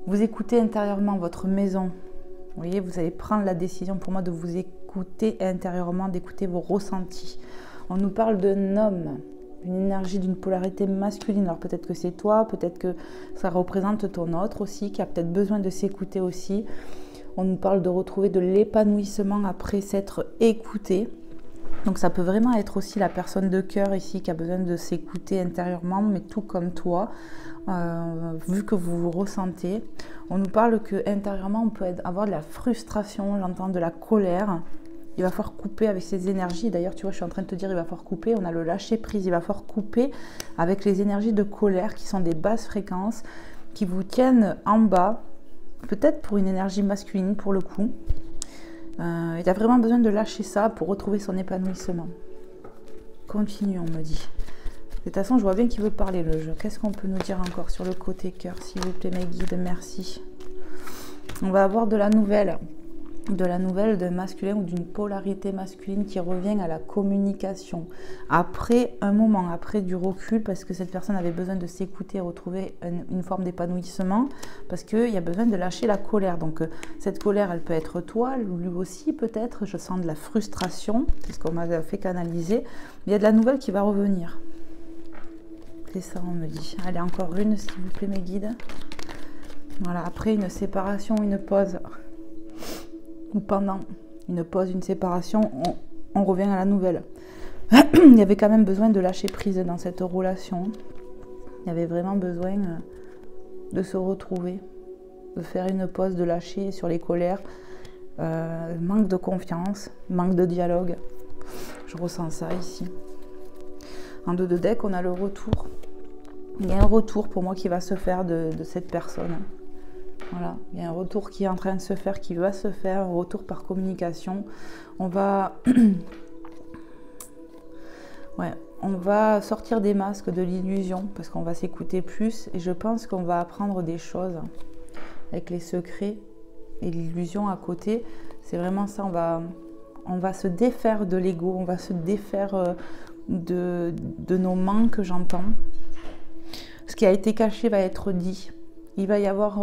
vous écoutez intérieurement votre maison. Vous voyez, vous allez prendre la décision pour moi de vous écouter intérieurement, d'écouter vos ressentis. On nous parle d'un homme, d'une énergie, d'une polarité masculine. Alors peut-être que c'est toi, peut-être que ça représente ton autre aussi, qui a peut-être besoin de s'écouter aussi. On nous parle de retrouver de l'épanouissement après s'être écouté. Donc ça peut vraiment être aussi la personne de cœur ici qui a besoin de s'écouter intérieurement, mais tout comme toi, vu que vous vous ressentez. On nous parle que intérieurement on peut avoir de la frustration, j'entends de la colère. Il va falloir couper avec ces énergies. D'ailleurs, tu vois, je suis en train de te dire, il va falloir couper. On a le lâcher prise. Il va falloir couper avec les énergies de colère qui sont des basses fréquences, qui vous tiennent en bas, peut-être pour une énergie masculine pour le coup. Il a vraiment besoin de lâcher ça pour retrouver son épanouissement. Continue, on me dit. De toute façon, je vois bien qu'il veut parler le jeu. Qu'est-ce qu'on peut nous dire encore sur le côté cœur, s'il vous plaît, mes guides? Merci. On va avoir de la nouvelle de masculin ou d'une polarité masculine qui revient à la communication. Après un moment, après du recul, parce que cette personne avait besoin de s'écouter, retrouver une forme d'épanouissement, parce qu'il y a besoin de lâcher la colère. Donc cette colère, elle peut être toi, lui aussi peut-être. Je sens de la frustration, c'est ce qu'on m'a fait canaliser. Mais il y a de la nouvelle qui va revenir. C'est ça, on me dit. Allez, encore une, s'il vous plaît, mes guides. Voilà, après une séparation, une pause, ou pendant une pause, une séparation, on revient à la nouvelle. Il y avait quand même besoin de lâcher prise dans cette relation. Il y avait vraiment besoin de se retrouver, de faire une pause, de lâcher sur les colères. Manque de confiance, manque de dialogue. Je ressens ça ici. En 2 de deck, on a le retour. Il y a un retour pour moi qui va se faire de cette personne. Voilà, il y a un retour qui est en train de se faire, qui va se faire, un retour par communication. On va sortir des masques de l'illusion parce qu'on va s'écouter plus et je pense qu'on va apprendre des choses avec les secrets et l'illusion à côté. C'est vraiment ça, on va se défaire de l'ego, on va se défaire de nos manques, j'entends. Ce qui a été caché va être dit. Il va y avoir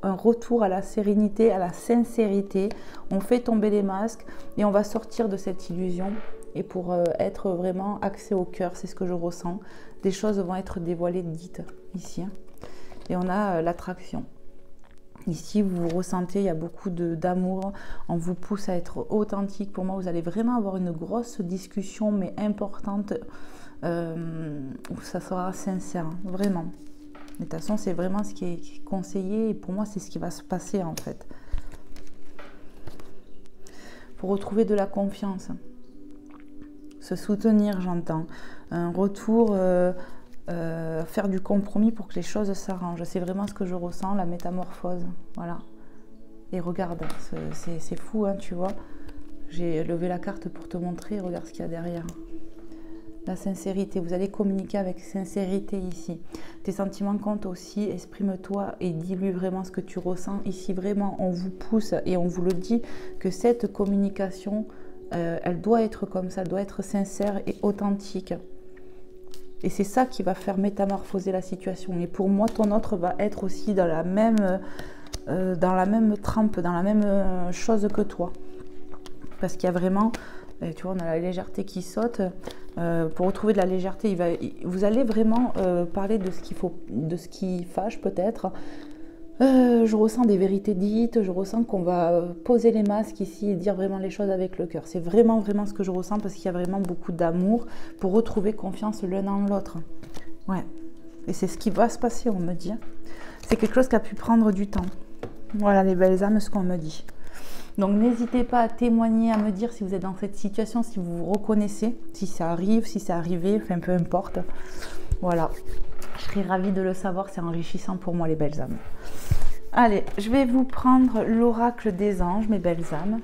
un retour à la sérénité, à la sincérité. On fait tomber les masques et on va sortir de cette illusion. Et pour être vraiment axé au cœur, c'est ce que je ressens. Des choses vont être dévoilées, dites ici. Hein. Et on a l'attraction. Ici, vous ressentez, il y a beaucoup d'amour. On vous pousse à être authentique. Pour moi, vous allez vraiment avoir une grosse discussion, mais importante, où ça sera sincère, vraiment. De toute façon, c'est vraiment ce qui est conseillé et pour moi, c'est ce qui va se passer en fait. Pour retrouver de la confiance, se soutenir, j'entends. Un retour, faire du compromis pour que les choses s'arrangent. C'est vraiment ce que je ressens, la métamorphose. Voilà. Et regarde, c'est fou, hein, tu vois. J'ai levé la carte pour te montrer, regarde ce qu'il y a derrière. la sincérité. Vous allez communiquer avec sincérité ici. Tes sentiments comptent aussi. Exprime-toi et dis-lui vraiment ce que tu ressens. Ici, vraiment, on vous pousse et on vous le dit que cette communication, elle doit être comme ça, elle doit être sincère et authentique. Et c'est ça qui va faire métamorphoser la situation. Et pour moi, ton autre va être aussi dans la même trempe, dans la même chose que toi. Parce qu'il y a vraiment, tu vois, on a la légèreté qui saute. Pour retrouver de la légèreté, vous allez vraiment parler de ce qui fâche peut-être. Je ressens des vérités dites, je ressens qu'on va poser les masques ici et dire vraiment les choses avec le cœur. C'est vraiment, vraiment ce que je ressens parce qu'il y a vraiment beaucoup d'amour pour retrouver confiance l'un en l'autre. Ouais. Et c'est ce qui va se passer, on me dit. C'est quelque chose qui a pu prendre du temps. Voilà les belles âmes, ce qu'on me dit. Donc n'hésitez pas à témoigner, à me dire si vous êtes dans cette situation, si vous vous reconnaissez, si ça arrive, si c'est arrivé, enfin peu importe. Voilà. Je serais ravie de le savoir, c'est enrichissant pour moi les belles âmes. Allez, je vais vous prendre l'oracle des anges, mes belles âmes.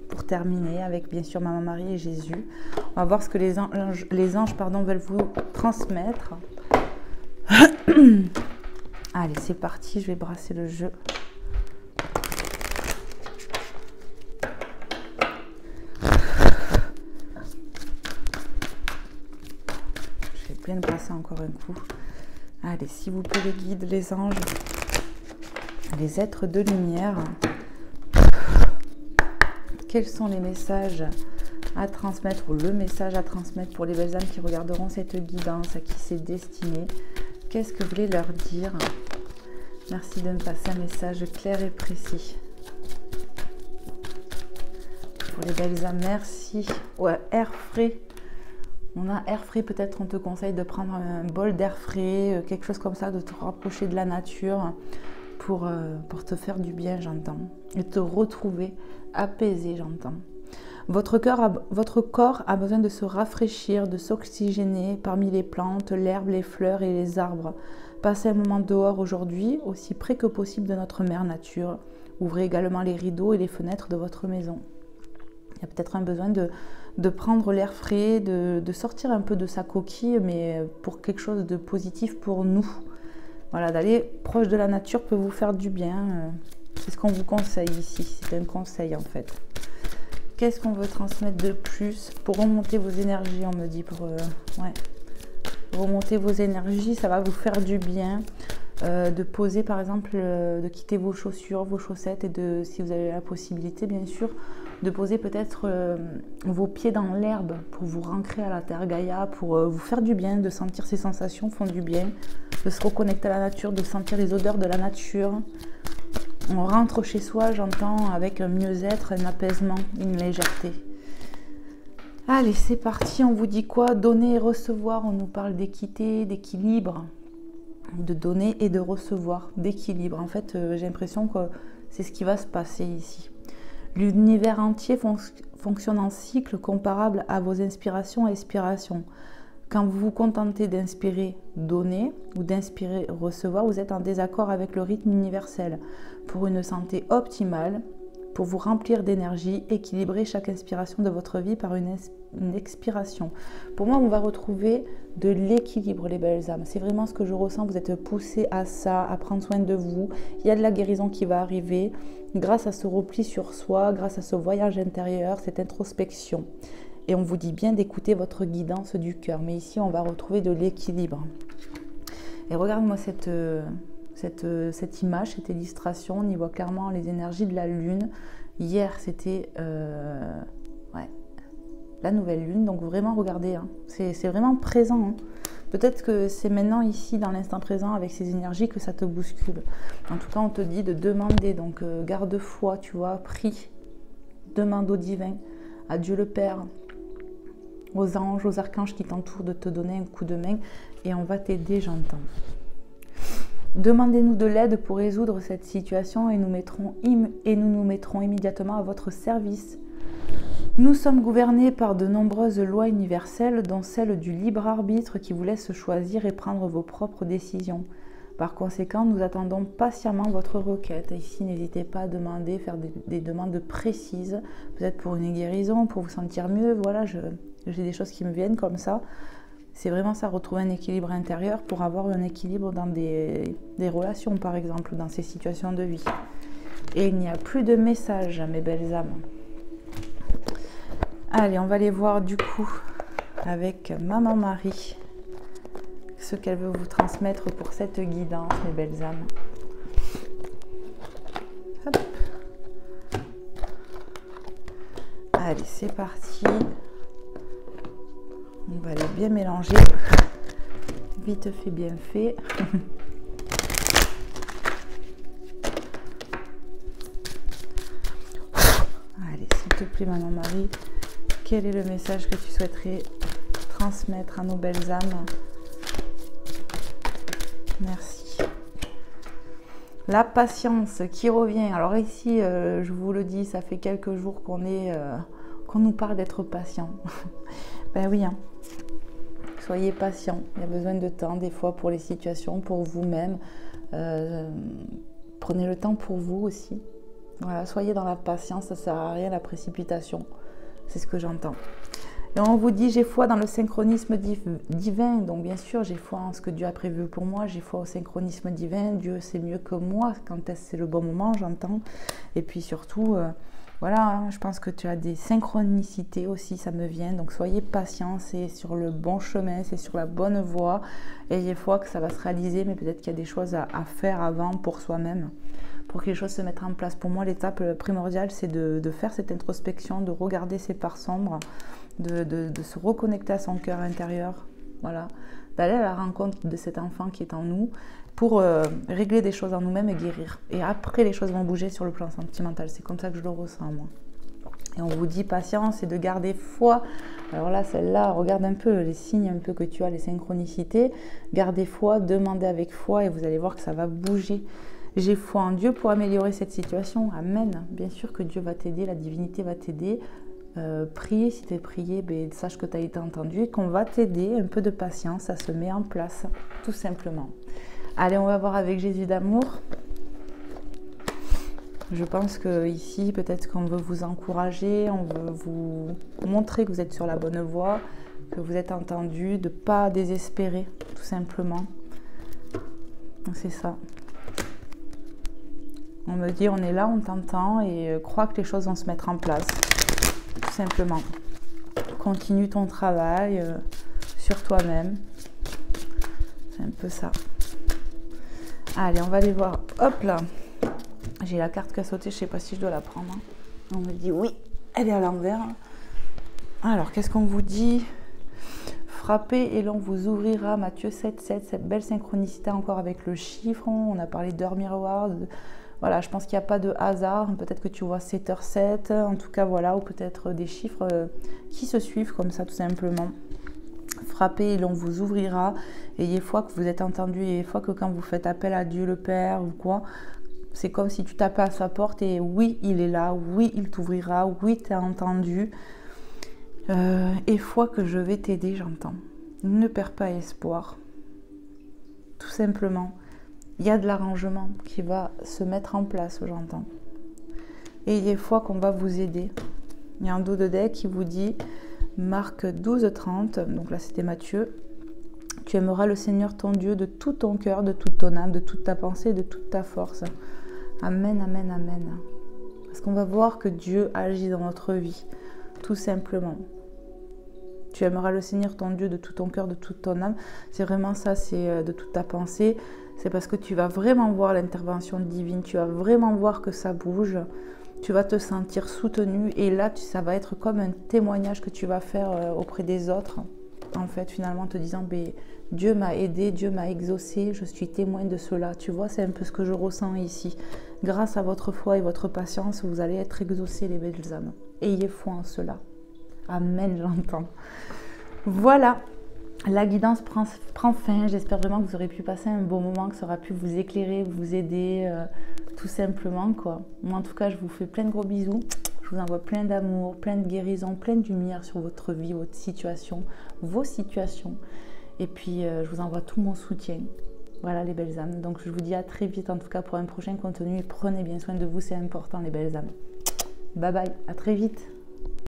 Pour terminer avec bien sûr Maman Marie et Jésus. On va voir ce que les anges veulent vous transmettre. Allez, c'est parti, je vais brasser le jeu. Je vais bien brasser encore un coup. Allez, s'il vous plaît les guides, les anges, les êtres de lumière, quels sont les messages à transmettre ou le message à transmettre pour les belles âmes qui regarderont cette guidance, à qui c'est destiné? Qu'est-ce que vous voulez leur dire? Merci de me passer un message clair et précis. Pour les belles âmes, merci. Ouais, air frais. On a air frais, peut-être on te conseille de prendre un bol d'air frais, quelque chose comme ça, de te rapprocher de la nature pour te faire du bien, j'entends. Et te retrouver apaisé, j'entends. Votre corps a besoin de se rafraîchir, de s'oxygéner parmi les plantes, l'herbe, les fleurs et les arbres. Passez un moment dehors aujourd'hui, aussi près que possible de notre mère nature. Ouvrez également les rideaux et les fenêtres de votre maison. Il y a peut-être un besoin de prendre l'air frais, de sortir un peu de sa coquille, mais pour quelque chose de positif pour nous. Voilà, d'aller proche de la nature peut vous faire du bien. C'est ce qu'on vous conseille ici, c'est un conseil en fait. Qu'est-ce qu'on veut transmettre de plus pour remonter vos énergies, on me dit, pour remonter vos énergies, ça va vous faire du bien. De poser par exemple, de quitter vos chaussures, vos chaussettes et si vous avez la possibilité bien sûr, de poser peut-être vos pieds dans l'herbe pour vous ancrer à la terre Gaïa, pour vous faire du bien, de sentir ces sensations font du bien, de se reconnecter à la nature, de sentir les odeurs de la nature. On rentre chez soi, j'entends, avec un mieux-être, un apaisement, une légèreté. Allez, c'est parti, on vous dit quoi? Donner et recevoir, on nous parle d'équité, d'équilibre, de donner et de recevoir, d'équilibre. En fait, j'ai l'impression que c'est ce qui va se passer ici. L'univers entier fonctionne en cycle comparable à vos inspirations et expirations. Quand vous vous contentez d'inspirer, donner, ou d'inspirer, recevoir, vous êtes en désaccord avec le rythme universel. Pour une santé optimale, pour vous remplir d'énergie, équilibrez chaque inspiration de votre vie par une expiration. Pour moi, on va retrouver de l'équilibre, les belles âmes. C'est vraiment ce que je ressens. Vous êtes poussés à ça, à prendre soin de vous. Il y a de la guérison qui va arriver grâce à ce repli sur soi, grâce à ce voyage intérieur, cette introspection. Et on vous dit bien d'écouter votre guidance du cœur. Mais ici, on va retrouver de l'équilibre. Et regarde-moi cette image, cette illustration. On y voit clairement les énergies de la lune. Hier, c'était la nouvelle lune. Donc vraiment, regardez, hein, c'est vraiment présent. Hein. Peut-être que c'est maintenant, ici, dans l'instant présent, avec ces énergies, que ça te bouscule. En tout cas, on te dit de demander. Donc, garde foi, tu vois, prie. Demande au divin, à Dieu le Père, aux anges, aux archanges qui t'entourent de te donner un coup de main. Et on va t'aider, j'entends. Demandez-nous de l'aide pour résoudre cette situation et nous nous mettrons immédiatement à votre service. Nous sommes gouvernés par de nombreuses lois universelles, dont celle du libre arbitre qui vous laisse choisir et prendre vos propres décisions. Par conséquent, nous attendons patiemment votre requête. Ici, n'hésitez pas à demander, faire des demandes précises, peut-être pour une guérison, pour vous sentir mieux. Voilà, J'ai des choses qui me viennent comme ça. C'est vraiment ça, retrouver un équilibre intérieur pour avoir un équilibre dans des relations, par exemple, dans ces situations de vie. Et il n'y a plus de messages, mes belles âmes. Allez, on va aller voir du coup avec Maman Marie ce qu'elle veut vous transmettre pour cette guidance, mes belles âmes. Hop. Allez, c'est parti. On va aller bien mélanger. Vite fait, bien fait. Allez, s'il te plaît, Maman Marie, quel est le message que tu souhaiterais transmettre à nos belles âmes? Merci. La patience qui revient. Alors ici, je vous le dis, ça fait quelques jours qu'on nous parle d'être patient. Ben oui, hein. Soyez patient. Il y a besoin de temps des fois pour les situations, pour vous-même. Prenez le temps pour vous aussi. Voilà, soyez dans la patience, ça ne sert à rien la précipitation. C'est ce que j'entends. Et on vous dit, j'ai foi dans le synchronisme divin. Donc bien sûr, j'ai foi en ce que Dieu a prévu pour moi. J'ai foi au synchronisme divin. Dieu sait mieux que moi quand est-ce c'est le bon moment, j'entends. Et puis surtout, voilà, hein, je pense que tu as des synchronicités aussi, ça me vient. Donc soyez patients, c'est sur le bon chemin, c'est sur la bonne voie. Ayez foi que ça va se réaliser, mais peut-être qu'il y a des choses à faire avant pour soi-même. Pour que les choses se mettent en place. Pour moi, l'étape primordiale, c'est de faire cette introspection, de regarder ses parts sombres, de se reconnecter à son cœur intérieur, voilà, d'aller à la rencontre de cet enfant qui est en nous pour régler des choses en nous-mêmes et guérir. Et après, les choses vont bouger sur le plan sentimental. C'est comme ça que je le ressens, moi. Et on vous dit patience et de garder foi. Alors là, celle-là, regarde un peu les signes un peu que tu as, les synchronicités. Gardez foi, demandez avec foi et vous allez voir que ça va bouger. J'ai foi en Dieu pour améliorer cette situation. Amen. Bien sûr que Dieu va t'aider, la divinité va t'aider. Prier, si tu es prié, ben, sache que tu as été entendu et qu'on va t'aider. Un peu de patience, ça se met en place, tout simplement. Allez, on va voir avec Jésus d'amour. Je pense qu'ici, peut-être qu'on veut vous encourager, on veut vous montrer que vous êtes sur la bonne voie, que vous êtes entendu, de ne pas désespérer, tout simplement. Donc c'est ça. On me dit, on est là, on t'entend et crois que les choses vont se mettre en place. Tout simplement. Continue ton travail sur toi-même. C'est un peu ça. Allez, on va aller voir. Hop là. J'ai la carte qui a sauté, je ne sais pas si je dois la prendre. On me dit oui, elle est à l'envers. Alors, qu'est-ce qu'on vous dit? Frappez et l'on vous ouvrira. Matthieu 7, 7, cette belle synchronicité encore avec le chiffre. On a parlé d'heure miroir. Voilà, je pense qu'il n'y a pas de hasard. Peut-être que tu vois 7h07, en tout cas, voilà, ou peut-être des chiffres qui se suivent comme ça, tout simplement. Frappez et l'on vous ouvrira. Ayez foi que vous êtes entendu. Ayez foi que quand vous faites appel à Dieu le Père ou quoi, c'est comme si tu tapais à sa porte et oui, il est là. Oui, il t'ouvrira. Oui, tu as entendu. Et foi que je vais t'aider, j'entends. Ne perds pas espoir. Tout simplement. Il y a de l'arrangement qui va se mettre en place, j'entends. Et ayez foi qu'on va vous aider. Il y a un dos de deck qui vous dit, Marc 12:30, donc là c'était Matthieu, tu aimeras le Seigneur ton Dieu de tout ton cœur, de toute ton âme, de toute ta pensée, de toute ta force. Amen, amen, amen. Parce qu'on va voir que Dieu agit dans notre vie, tout simplement. Tu aimeras le Seigneur ton Dieu de tout ton cœur, de toute ton âme. C'est vraiment ça, c'est de toute ta pensée. C'est parce que tu vas vraiment voir l'intervention divine, tu vas vraiment voir que ça bouge, tu vas te sentir soutenu et là, ça va être comme un témoignage que tu vas faire auprès des autres. En fait, finalement, en te disant, Dieu m'a aidé, Dieu m'a exaucé, je suis témoin de cela. Tu vois, c'est un peu ce que je ressens ici. Grâce à votre foi et votre patience, vous allez être exaucés, les belles âmes. Ayez foi en cela. Amen, j'entends. Voilà. La guidance prend fin. J'espère vraiment que vous aurez pu passer un bon moment, que ça aura pu vous éclairer, vous aider, tout simplement, quoi. Moi, en tout cas, je vous fais plein de gros bisous. Je vous envoie plein d'amour, plein de guérison, plein de lumière sur votre vie, votre situation, vos situations. Et puis, je vous envoie tout mon soutien. Voilà, les belles âmes. Donc, je vous dis à très vite, en tout cas, pour un prochain contenu. Et prenez bien soin de vous, c'est important, les belles âmes. Bye bye, à très vite.